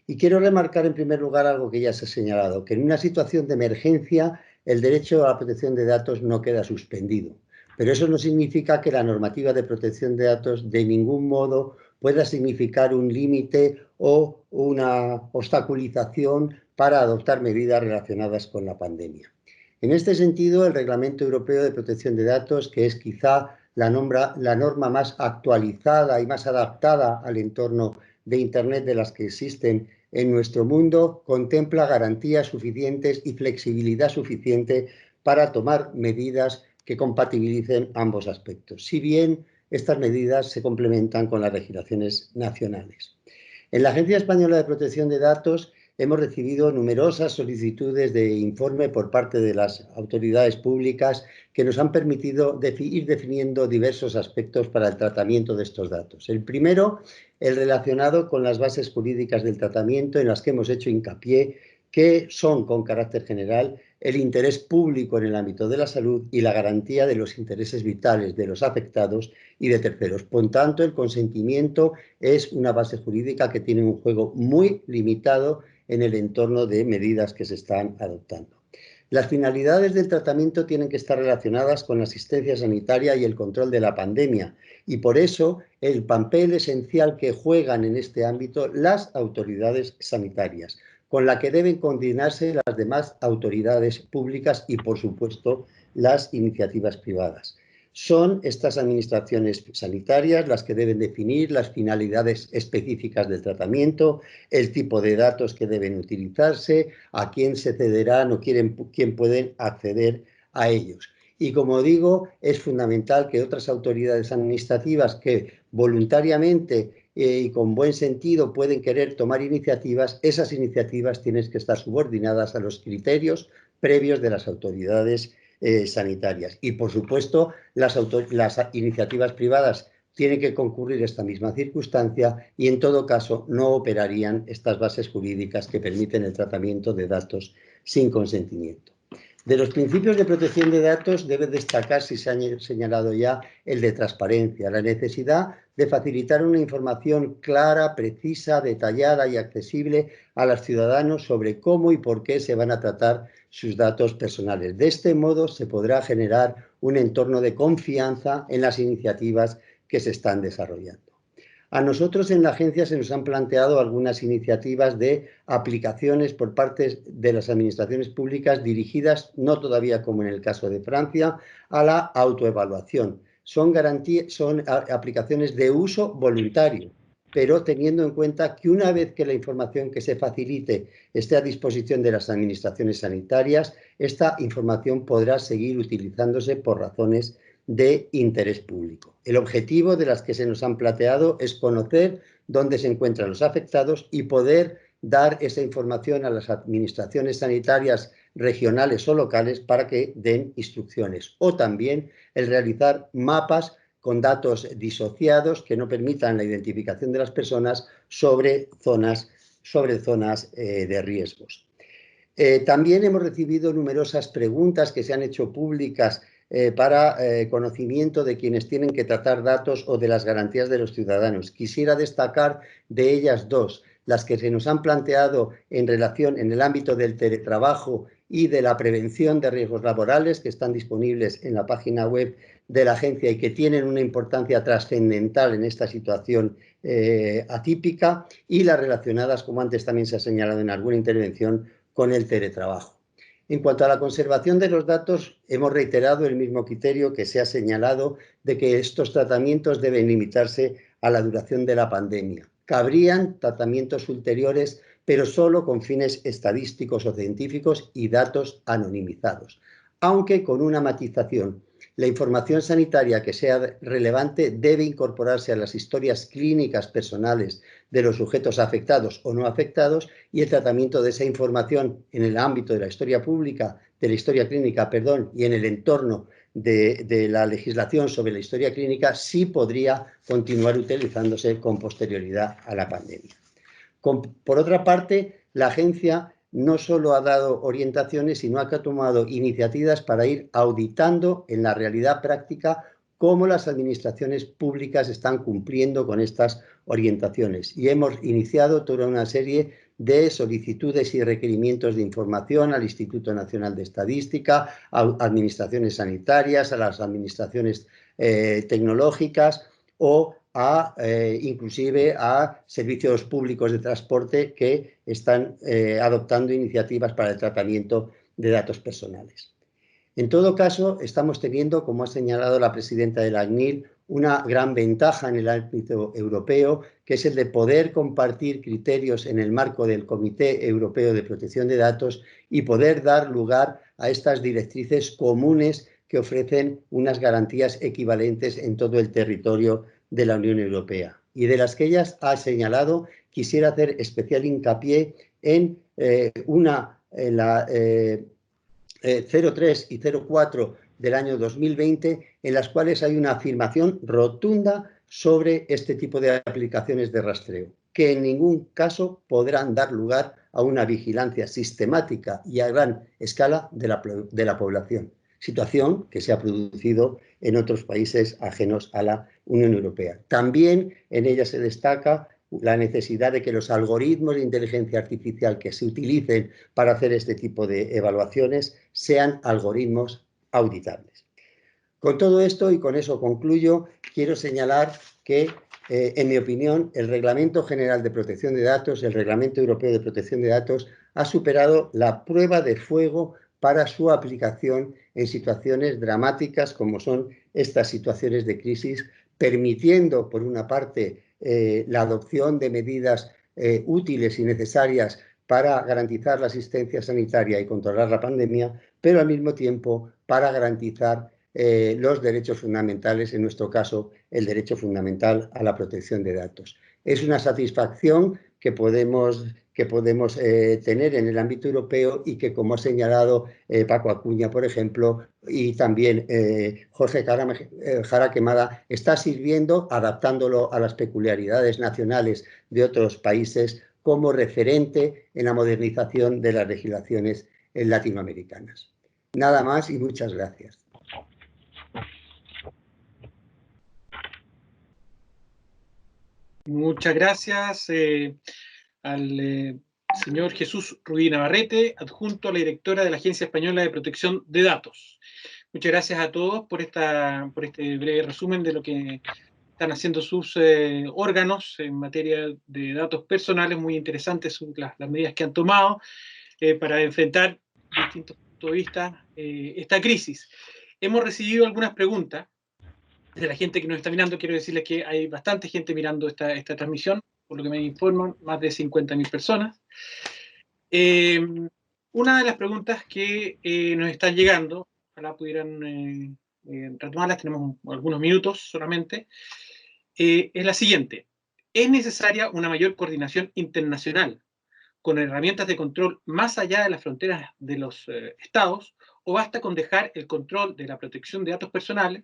S5: Y quiero remarcar en primer lugar algo que ya se ha señalado, que en una situación de emergencia el derecho a la protección de datos no queda suspendido. Pero eso no significa que la normativa de protección de datos de ningún modo pueda significar un límite o una obstaculización para adoptar medidas relacionadas con la pandemia. En este sentido, el Reglamento Europeo de Protección de Datos, que es quizá la norma más actualizada y más adaptada al entorno de Internet de las que existen en nuestro mundo, contempla garantías suficientes y flexibilidad suficiente para tomar medidas que compatibilicen ambos aspectos, si bien estas medidas se complementan con las legislaciones nacionales. En la Agencia Española de Protección de Datos hemos recibido numerosas solicitudes de informe por parte de las autoridades públicas que nos han permitido ir definiendo diversos aspectos para el tratamiento de estos datos. El primero, el relacionado con las bases jurídicas del tratamiento, en las que hemos hecho hincapié que son, con carácter general, el interés público en el ámbito de la salud y la garantía de los intereses vitales de los afectados y de terceros. Por tanto, el consentimiento es una base jurídica que tiene un juego muy limitado en el entorno de medidas que se están adoptando. Las finalidades del tratamiento tienen que estar relacionadas con la asistencia sanitaria y el control de la pandemia, y por eso el papel esencial que juegan en este ámbito las autoridades sanitarias, con la que deben coordinarse las demás autoridades públicas y, por supuesto, las iniciativas privadas. Son estas administraciones sanitarias las que deben definir las finalidades específicas del tratamiento, el tipo de datos que deben utilizarse, a quién se cederán o quién pueden acceder a ellos. Y como digo, es fundamental que otras autoridades administrativas que voluntariamente y con buen sentido pueden querer tomar iniciativas, esas iniciativas tienen que estar subordinadas a los criterios previos de las autoridades sanitarias. Y, por supuesto, las iniciativas privadas tienen que concurrir esta misma circunstancia y, en todo caso, no operarían estas bases jurídicas que permiten el tratamiento de datos sin consentimiento. De los principios de protección de datos debe destacarse, y se ha señalado ya, el de transparencia, la necesidad de facilitar una información clara, precisa, detallada y accesible a los ciudadanos sobre cómo y por qué se van a tratar sus datos personales. De este modo se podrá generar un entorno de confianza en las iniciativas que se están desarrollando. A nosotros en la agencia se nos han planteado algunas iniciativas de aplicaciones por parte de las administraciones públicas dirigidas, no todavía como en el caso de Francia, a la autoevaluación. Son aplicaciones de uso voluntario, pero teniendo en cuenta que una vez que la información que se facilite esté a disposición de las administraciones sanitarias, esta información podrá seguir utilizándose por razones de interés público. El objetivo de las que se nos han planteado es conocer dónde se encuentran los afectados y poder dar esa información a las administraciones sanitarias regionales o locales para que den instrucciones. O también el realizar mapas con datos disociados que no permitan la identificación de las personas sobre zonas de riesgos. También hemos recibido numerosas preguntas que se han hecho públicas para conocimiento de quienes tienen que tratar datos o de las garantías de los ciudadanos. Quisiera destacar de ellas dos, las que se nos han planteado en relación en el ámbito del teletrabajo y de la prevención de riesgos laborales, que están disponibles en la página web de la agencia y que tienen una importancia trascendental en esta situación atípica, y las relacionadas, como antes también se ha señalado en alguna intervención, con el teletrabajo. En cuanto a la conservación de los datos, hemos reiterado el mismo criterio que se ha señalado de que estos tratamientos deben limitarse a la duración de la pandemia. Cabrían tratamientos ulteriores, pero solo con fines estadísticos o científicos y datos anonimizados, aunque con una matización. La información sanitaria que sea relevante debe incorporarse a las historias clínicas personales de los sujetos afectados o no afectados y el tratamiento de esa información en el ámbito de la historia pública, de la historia clínica, perdón, y en el entorno de la legislación sobre la historia clínica sí podría continuar utilizándose con posterioridad a la pandemia. Por otra parte, la agencia no solo ha dado orientaciones, sino que ha tomado iniciativas para ir auditando en la realidad práctica cómo las administraciones públicas están cumpliendo con estas orientaciones. Y hemos iniciado toda una serie de solicitudes y requerimientos de información al Instituto Nacional de Estadística, a administraciones sanitarias, a las administraciones tecnológicas o inclusive a servicios públicos de transporte que están adoptando iniciativas para el tratamiento de datos personales. En todo caso, estamos teniendo, como ha señalado la presidenta de la CNIL, una gran ventaja en el ámbito europeo, que es el de poder compartir criterios en el marco del Comité Europeo de Protección de Datos y poder dar lugar a estas directrices comunes que ofrecen unas garantías equivalentes en todo el territorio de la Unión Europea. Y de las que ella ha señalado, quisiera hacer especial hincapié en la 03 y 04 del año 2020, en las cuales hay una afirmación rotunda sobre este tipo de aplicaciones de rastreo, que en ningún caso podrán dar lugar a una vigilancia sistemática y a gran escala de la población, situación que se ha producido en otros países ajenos a la Unión Europea. También en ella se destaca la necesidad de que los algoritmos de inteligencia artificial que se utilicen para hacer este tipo de evaluaciones sean algoritmos auditables. Con todo esto, y con eso concluyo, quiero señalar que, en mi opinión, el Reglamento General de Protección de Datos, el Reglamento Europeo de Protección de Datos, ha superado la prueba de fuego para su aplicación en situaciones dramáticas como son estas situaciones de crisis, permitiendo, por una parte, la adopción de medidas útiles y necesarias para garantizar la asistencia sanitaria y controlar la pandemia, pero al mismo tiempo para garantizar los derechos fundamentales, en nuestro caso, el derecho fundamental a la protección de datos. Es una satisfacción que podemos tener en el ámbito europeo y que, como ha señalado Paco Acuña, por ejemplo, y también Jorge Jara-Quemada, está sirviendo, adaptándolo a las peculiaridades nacionales de otros países, como referente en la modernización de las legislaciones latinoamericanas. Nada más y muchas gracias.
S1: Muchas gracias al señor Jesús Rubí Navarrete, adjunto a la directora de la Agencia Española de Protección de Datos. Muchas gracias a todos por este breve resumen de lo que están haciendo sus órganos en materia de datos personales. Muy interesantes las medidas que han tomado para enfrentar, desde distintos puntos de vista, esta crisis. Hemos recibido algunas preguntas de la gente que nos está mirando. Quiero decirles que hay bastante gente mirando esta transmisión, por lo que me informan, más de 50.000 personas. Una de las preguntas que nos están llegando, ojalá pudieran retomarlas, tenemos algunos minutos solamente, es la siguiente. ¿Es necesaria una mayor coordinación internacional con herramientas de control más allá de las fronteras de los estados, o basta con dejar el control de la protección de datos personales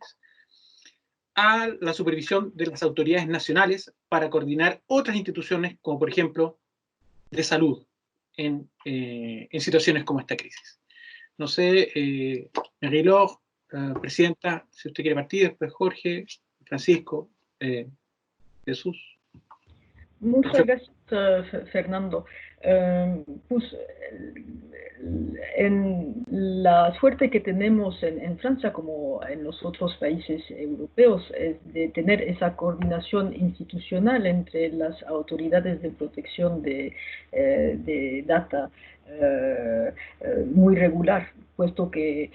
S1: a la supervisión de las autoridades nacionales para coordinar otras instituciones, como por ejemplo de salud, en situaciones como esta crisis? No sé, Marie-Laure, presidenta, si usted quiere partir, después Jorge, Francisco, Jesús.
S3: Muchas gracias, Fernando. Pues en la suerte que tenemos en Francia, como en los otros países europeos, es de tener esa coordinación institucional entre las autoridades de protección de data muy regular, puesto que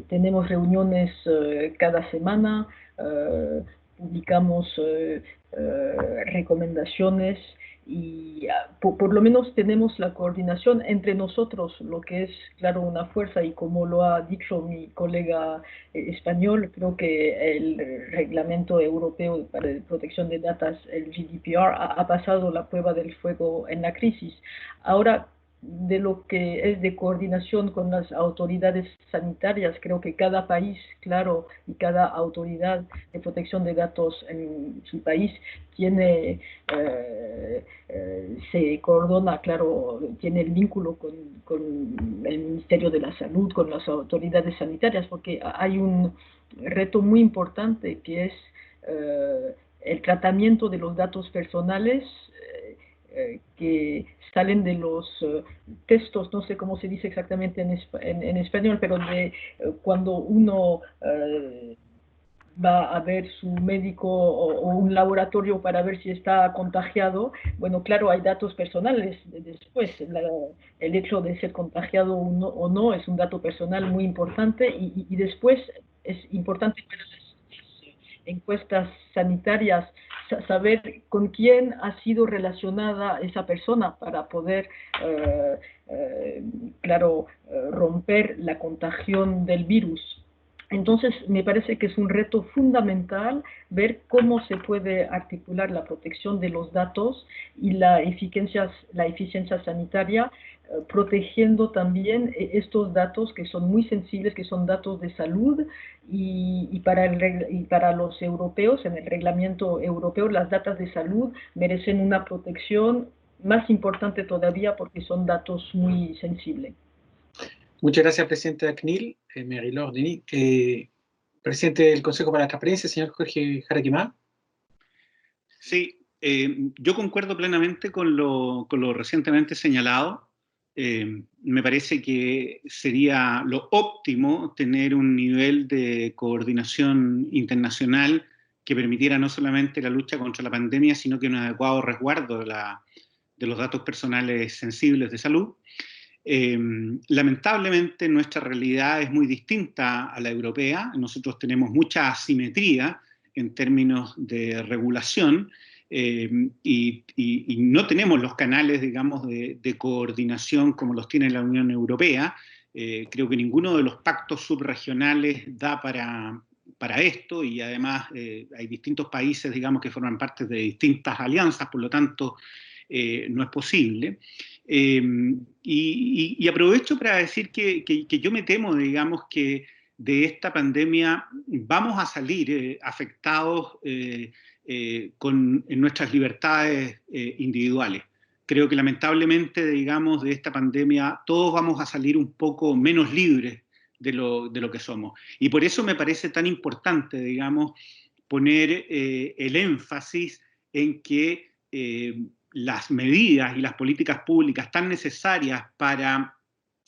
S3: tenemos reuniones cada semana, publicamos recomendaciones y por lo menos tenemos la coordinación entre nosotros, lo que es, claro, una fuerza, y como lo ha dicho mi colega español, creo que el Reglamento Europeo para la Protección de Datos, el GDPR, ha pasado la prueba del fuego en la crisis. Ahora, de lo que es de coordinación con las autoridades sanitarias, creo que cada país, claro, y cada autoridad de protección de datos en su país tiene, se coordona, claro, tiene el vínculo con el Ministerio de la Salud, con las autoridades sanitarias, porque hay un reto muy importante que es el tratamiento de los datos personales que salen de los textos, no sé cómo se dice exactamente en español, pero de cuando uno va a ver su médico o un laboratorio para ver si está contagiado. Bueno, claro, hay datos personales después. El hecho de ser contagiado o no es un dato personal muy importante, y después es importante para las encuestas sanitarias saber con quién ha sido relacionada esa persona para poder, claro, romper la contagión del virus. Entonces, me parece que es un reto fundamental ver cómo se puede articular la protección de los datos y la eficiencia sanitaria, protegiendo también estos datos que son muy sensibles, que son datos de salud, y para los europeos, en el reglamento europeo, las datos de salud merecen una protección más importante todavía porque son datos muy sensibles.
S1: Muchas gracias, presidente de CNIL, Marie-Laure Denis. Presidente del Consejo para la Transparencia, señor Jorge Jaraquemada.
S2: Sí, yo concuerdo plenamente con lo recientemente señalado. Me parece que sería lo óptimo tener un nivel de coordinación internacional que permitiera no solamente la lucha contra la pandemia, sino que un adecuado resguardo de los datos personales sensibles de salud. Lamentablemente nuestra realidad es muy distinta a la europea. Nosotros tenemos mucha asimetría en términos de regulación, y no tenemos los canales, digamos, de coordinación como los tiene la Unión Europea. Creo que ninguno de los pactos subregionales da para esto, y además hay distintos países, digamos, que forman parte de distintas alianzas, por lo tanto no es posible. Y aprovecho para decir que yo me temo, digamos, que de esta pandemia vamos a salir afectados en nuestras libertades individuales. Creo que lamentablemente, digamos, de esta pandemia todos vamos a salir un poco menos libres de lo que somos. Y por eso me parece tan importante, digamos, poner el énfasis en que las medidas y las políticas públicas tan necesarias para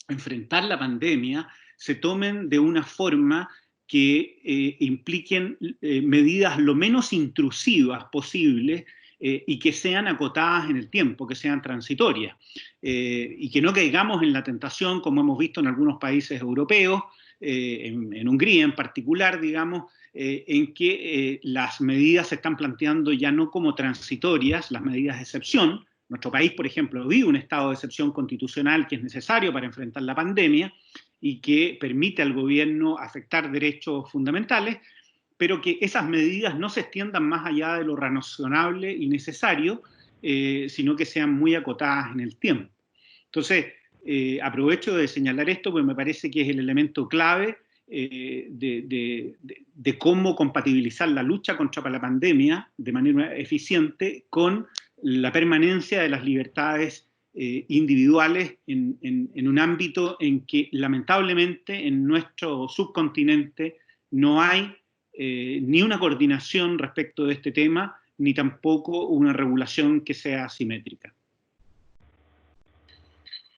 S2: enfrentar la pandemia se tomen de una forma que impliquen medidas lo menos intrusivas posibles, y que sean acotadas en el tiempo, que sean transitorias, y que no caigamos en la tentación, como hemos visto en algunos países europeos, en Hungría en particular, digamos, en que las medidas se están planteando ya no como transitorias, las medidas de excepción. Nuestro país, por ejemplo, vive un estado de excepción constitucional que es necesario para enfrentar la pandemia y que permite al gobierno afectar derechos fundamentales, pero que esas medidas no se extiendan más allá de lo razonable y necesario, sino que sean muy acotadas en el tiempo. Entonces, aprovecho de señalar esto porque me parece que es el elemento clave de cómo compatibilizar la lucha contra la pandemia de manera eficiente con la permanencia de las libertades individuales en un ámbito en que lamentablemente en nuestro subcontinente no hay ni una coordinación respecto de este tema, ni tampoco una regulación que sea simétrica.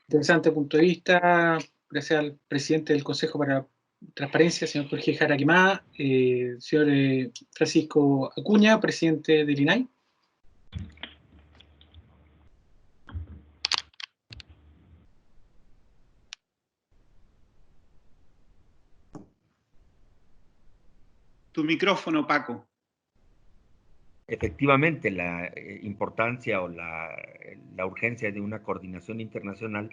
S1: Interesante punto de vista. Gracias al presidente del Consejo para Transparencia, señor Jorge Jaraquemada. Señor Francisco Acuña, presidente del INAI.
S2: Tu micrófono, Paco.
S4: efectivamente, la importancia o la urgencia de una coordinación internacional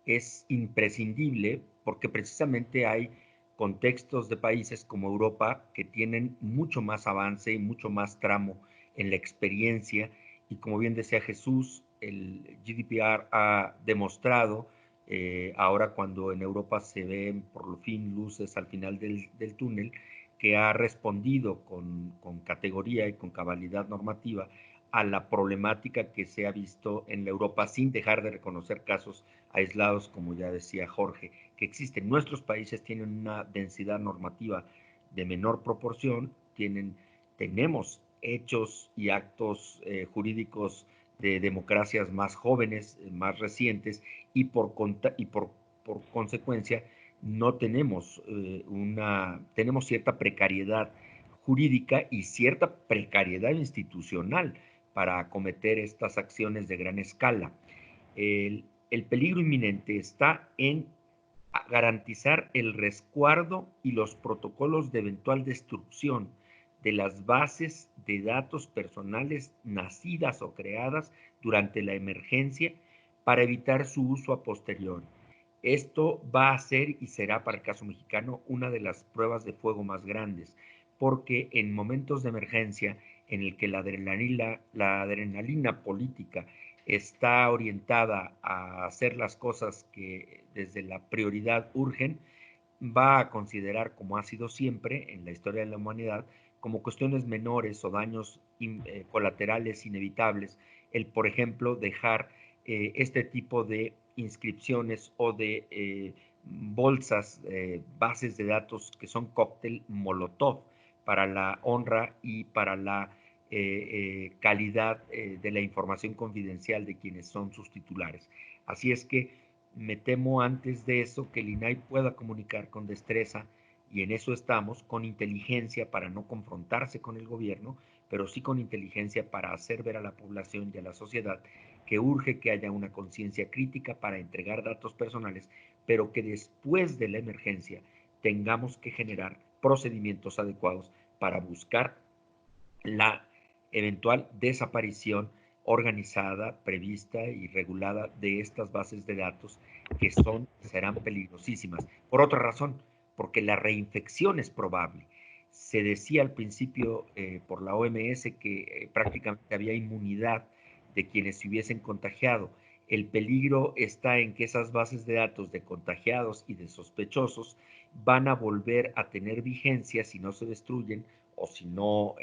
S4: es imprescindible porque precisamente hay contextos de países como Europa que tienen mucho más avance y mucho más tramo en la experiencia, y como bien decía Jesús, el GDPR ha demostrado, ahora cuando en Europa se ven por fin luces al final del túnel, que ha respondido con categoría y con cabalidad normativa a la problemática que se ha visto en la Europa, sin dejar de reconocer casos aislados, como ya decía Jorge, que existen. Nuestros países tienen una densidad normativa de menor proporción, tenemos hechos y actos jurídicos de democracias más jóvenes, más recientes, y por consecuencia no tenemos tenemos cierta precariedad jurídica y cierta precariedad institucional para acometer estas acciones de gran escala. El peligro inminente está en garantizar el resguardo y los protocolos de eventual destrucción de las bases de datos personales nacidas o creadas durante la emergencia para evitar su uso a posteriori. Esto va a ser y será para el caso mexicano una de las pruebas de fuego más grandes, porque en momentos de emergencia en el que la adrenalina política está orientada a hacer las cosas que desde la prioridad urgen, va a considerar, como ha sido siempre en la historia de la humanidad, como cuestiones menores o daños colaterales inevitables, el, por ejemplo, dejar este tipo de inscripciones o de bolsas, bases de datos que son cóctel molotov para la honra y para la calidad de la información confidencial de quienes son sus titulares. Así es que me temo antes de eso que el INAI pueda comunicar con destreza, y en eso estamos, con inteligencia para no confrontarse con el gobierno, pero sí con inteligencia para hacer ver a la población y a la sociedad que urge que haya una conciencia crítica para entregar datos personales, pero que después de la emergencia tengamos que generar procedimientos adecuados para buscar la eventual desaparición organizada, prevista y regulada de estas bases de datos que serán peligrosísimas. Por otra razón, porque la reinfección es probable. Se decía al principio por la OMS que prácticamente había inmunidad de quienes se hubiesen contagiado. El peligro está en que esas bases de datos de contagiados y de sospechosos van a volver a tener vigencia si no se destruyen o si no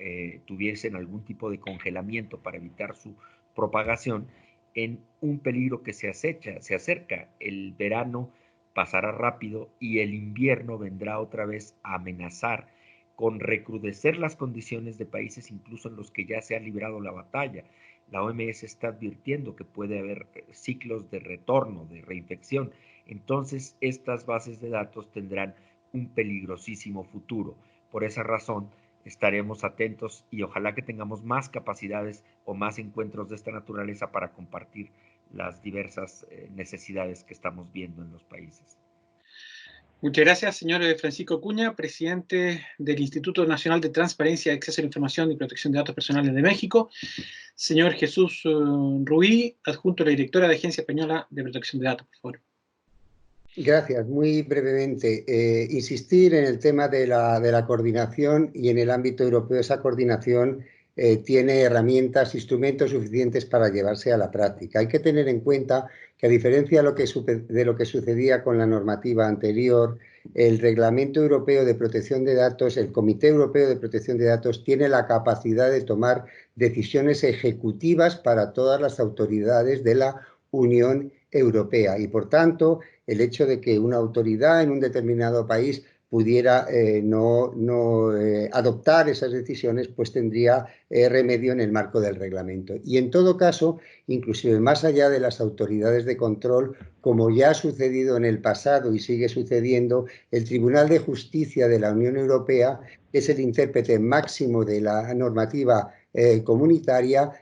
S4: tuviesen algún tipo de congelamiento para evitar su propagación, en un peligro que se acerca. El verano pasará rápido y el invierno vendrá otra vez a amenazar con recrudecer las condiciones de países incluso en los que ya se ha librado la batalla. La OMS está advirtiendo que puede haber ciclos de retorno, de reinfección. Entonces, estas bases de datos tendrán un peligrosísimo futuro. Por esa razón, estaremos atentos y ojalá que tengamos más capacidades o más encuentros de esta naturaleza para compartir las diversas necesidades que estamos viendo en los países.
S1: Muchas gracias, señor Francisco Acuña, presidente del Instituto Nacional de Transparencia, Acceso a la Información y Protección de Datos Personales de México. Señor Jesús Rubí, adjunto a la directora de Agencia Española de Protección de Datos, por favor.
S5: Gracias. Muy brevemente, insistir en el tema de la coordinación, y en el ámbito europeo esa coordinación tiene herramientas, instrumentos suficientes para llevarse a la práctica. Hay que tener en cuenta que, a diferencia de lo que sucedía con la normativa anterior, el Reglamento Europeo de Protección de Datos, el Comité Europeo de Protección de Datos, tiene la capacidad de tomar decisiones ejecutivas para todas las autoridades de la Unión Europea, y por tanto el hecho de que una autoridad en un determinado país pudiera no adoptar esas decisiones, pues tendría remedio en el marco del reglamento. Y en todo caso, inclusive más allá de las autoridades de control, como ya ha sucedido en el pasado y sigue sucediendo, el Tribunal de Justicia de la Unión Europea, que es el intérprete máximo de la normativa comunitaria,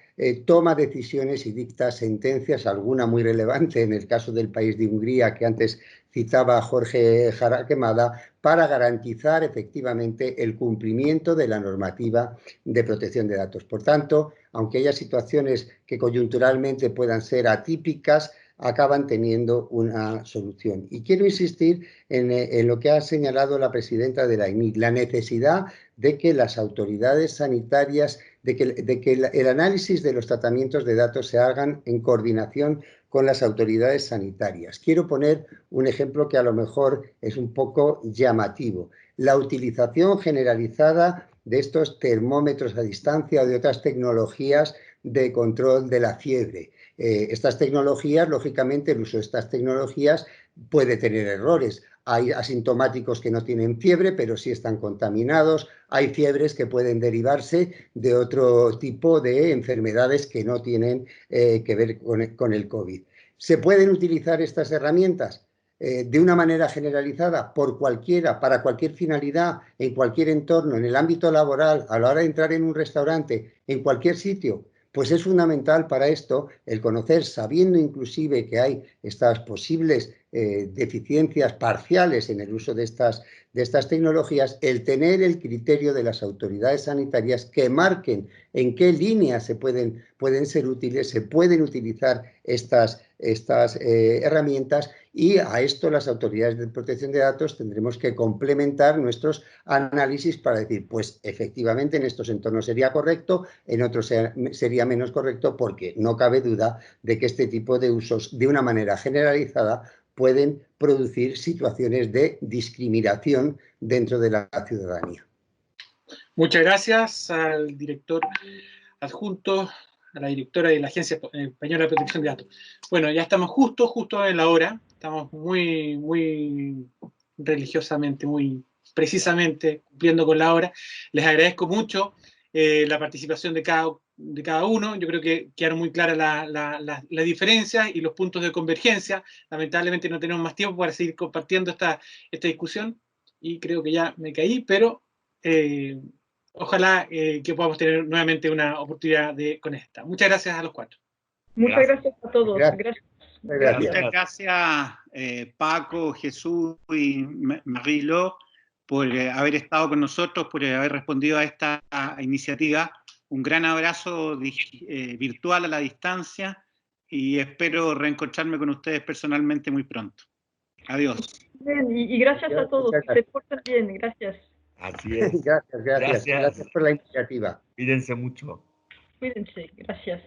S5: toma decisiones y dicta sentencias, alguna muy relevante en el caso del país de Hungría que antes citaba Jorge Jarakemada, para garantizar efectivamente el cumplimiento de la normativa de protección de datos. Por tanto, aunque haya situaciones que coyunturalmente puedan ser atípicas, acaban teniendo una solución. Y quiero insistir en lo que ha señalado la presidenta de la INIC, la necesidad de que las autoridades sanitarias, de que el análisis de los tratamientos de datos se hagan en coordinación con las autoridades sanitarias. Quiero poner un ejemplo que a lo mejor es un poco llamativo. La utilización generalizada de estos termómetros a distancia o de otras tecnologías de control de la fiebre. Estas tecnologías, lógicamente, el uso de estas tecnologías puede tener errores. Hay asintomáticos que no tienen fiebre, pero sí están contaminados. Hay fiebres que pueden derivarse de otro tipo de enfermedades que no tienen que ver con el COVID. ¿Se pueden utilizar estas herramientas de una manera generalizada por cualquiera, para cualquier finalidad, en cualquier entorno, en el ámbito laboral, a la hora de entrar en un restaurante, en cualquier sitio? Pues es fundamental para esto el conocer, sabiendo inclusive que hay estas posibles deficiencias parciales en el uso de estas tecnologías, el tener el criterio de las autoridades sanitarias que marquen en qué líneas pueden ser útiles, se pueden utilizar estas herramientas, y a esto las autoridades de protección de datos tendremos que complementar nuestros análisis para decir, pues efectivamente en estos entornos sería correcto, en otros sería menos correcto, porque no cabe duda de que este tipo de usos, de una manera generalizada, pueden producir situaciones de discriminación dentro de la ciudadanía.
S1: Muchas gracias al director adjunto, a la directora de la Agencia Española de Protección de Datos. Bueno, ya estamos justo en la hora, estamos muy religiosamente, muy precisamente cumpliendo con la hora. Les agradezco mucho la participación de cada uno. Yo creo que quedaron muy claras las diferencias y los puntos de convergencia. Lamentablemente no tenemos más tiempo para seguir compartiendo esta discusión, y creo que ya me caí, pero ojalá que podamos tener nuevamente una oportunidad con esta. Muchas gracias a los cuatro.
S3: Muchas gracias a todos.
S5: Gracias.
S2: Muchas gracias, Paco, Jesús y Marie-Laure, por haber estado con nosotros, por haber respondido a esta iniciativa. Un gran abrazo virtual a la distancia, y espero reencontrarme con ustedes personalmente muy pronto. Adiós.
S3: Bien, y gracias a todos. Que se porten bien. Gracias.
S4: Así es.
S5: Gracias por la iniciativa.
S4: Cuídense mucho.
S3: Cuídense. Gracias.